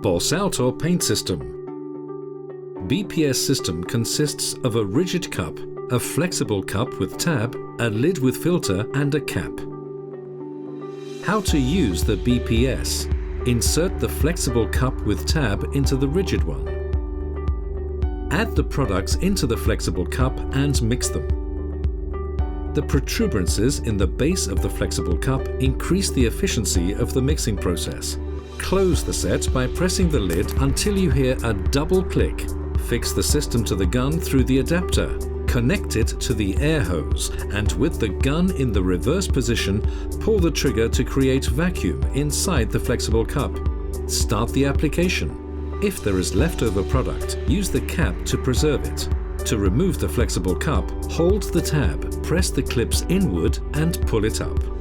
Bossauto Paint System. BPS system consists of a rigid cup, a flexible cup with tab, a lid with filter and a cap. How to use the BPS. Insert the flexible cup with tab into the rigid one. Add the products into the flexible cup and mix them. The protuberances in the base of the flexible cup increase the efficiency of the mixing process. Close the set by pressing the lid until you hear a double click. Fix the system to the gun through the adapter. Connect it to the air hose and with the gun in the reverse position, pull the trigger to create vacuum inside the flexible cup. Start the application. If there is leftover product, use the cap to preserve it. To remove the flexible cup, hold the tab, press the clips inward and pull it up.